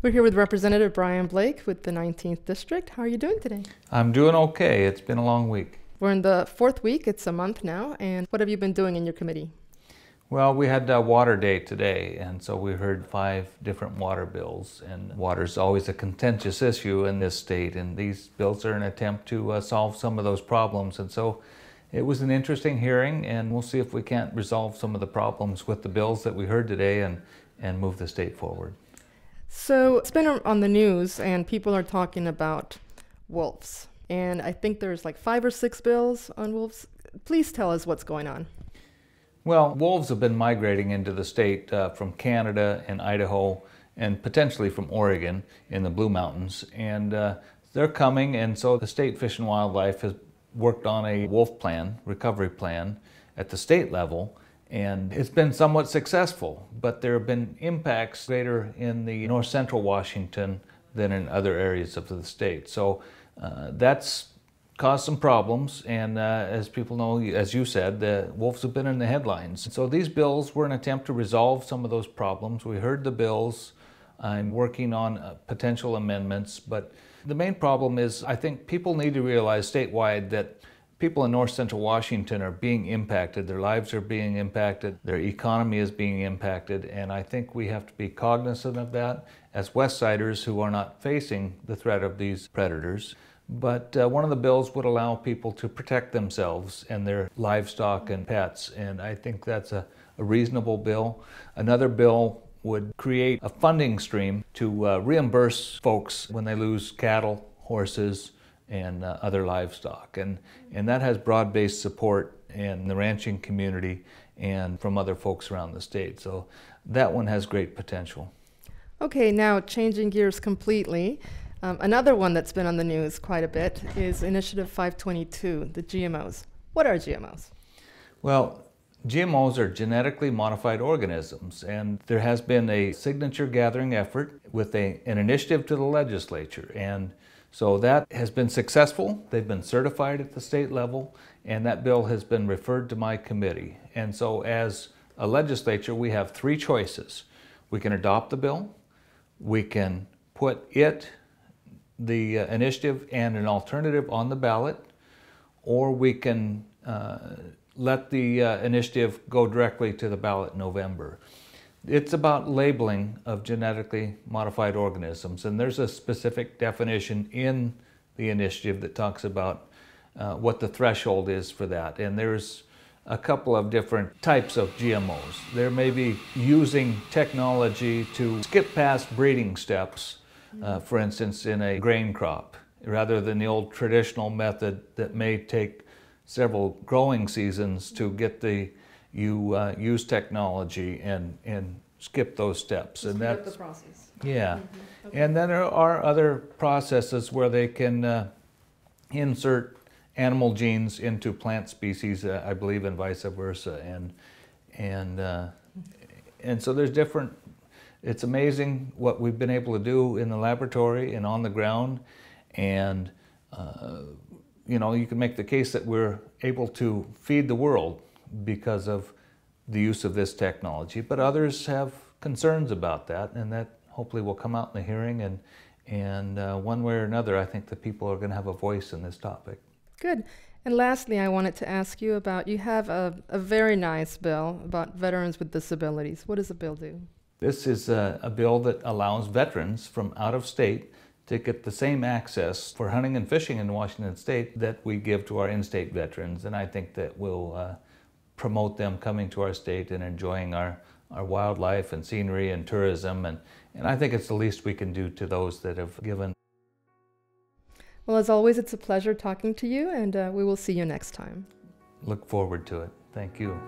We're here with Representative Brian Blake with the 19th District. How are you doing today? I'm doing okay. It's been a long week. We're in the fourth week. It's a month now. And what have you been doing in your committee? Well, we had Water Day today, and so we heard 5 different water bills. And water's always a contentious issue in this state, and these bills are an attempt to solve some of those problems. And so it was an interesting hearing, and we'll see if we can't resolve some of the problems with the bills that we heard today and move the state forward. So it's been on the news, and people are talking about wolves. And I think there's like 5 or 6 bills on wolves. Please tell us what's going on. Well, wolves have been migrating into the state from Canada and Idaho and potentially from Oregon in the Blue Mountains. And they're coming, and so the State Fish and Wildlife has worked on a wolf plan, recovery plan at the state level. And it's been somewhat successful, but there have been impacts greater in the north central Washington than in other areas of the state. So that's caused some problems, and as people know, as you said, the wolves have been in the headlines. So these bills were an attempt to resolve some of those problems. We heard the bills. I'm working on potential amendments, but the main problem is I think people need to realize statewide that people in north central Washington are being impacted. Their lives are being impacted. Their economy is being impacted, and I think we have to be cognizant of that as Westsiders who are not facing the threat of these predators. But one of the bills would allow people to protect themselves and their livestock and pets, and I think that's a reasonable bill. Another bill would create a funding stream to reimburse folks when they lose cattle, horses, and other livestock. And that has broad-based support in the ranching community and from other folks around the state. So that one has great potential. Okay, now changing gears completely. Another one that's been on the news quite a bit is Initiative 522, the GMOs. What are GMOs? Well, GMOs are genetically modified organisms, and there has been a signature gathering effort with an initiative to the legislature. And so that has been successful. They've been certified at the state level, and that bill has been referred to my committee. And so as a legislature, we have 3 choices. We can adopt the bill, we can put the initiative and an alternative on the ballot, or we can let the initiative go directly to the ballot in November. It's about labeling of genetically modified organisms, and there's a specific definition in the initiative that talks about what the threshold is for that. And there's a couple of different types of GMOs. There may be using technology to skip past breeding steps, for instance, in a grain crop, rather than the old traditional method that may take several growing seasons to get use technology and skip those steps. And that's the process. Yeah. Mm-hmm. Okay. And then there are other processes where they can insert animal genes into plant species, I believe, and vice versa. And so there's different. It's amazing what we've been able to do in the laboratory and on the ground, and you can make the case that we're able to feed the world because of the use of this technology, but others have concerns about that, and that hopefully will come out in the hearing, and one way or another I think the people are going to have a voice in this topic. Good. And lastly, I wanted to ask you about, you have a very nice bill about veterans with disabilities. What does the bill do? This is a bill that allows veterans from out of state to get the same access for hunting and fishing in Washington State that we give to our in-state veterans, and I think that will promote them coming to our state and enjoying our wildlife and scenery and tourism, and I think it's the least we can do to those that have given. Well, as always, it's a pleasure talking to you, and we will see you next time. Look forward to it. Thank you.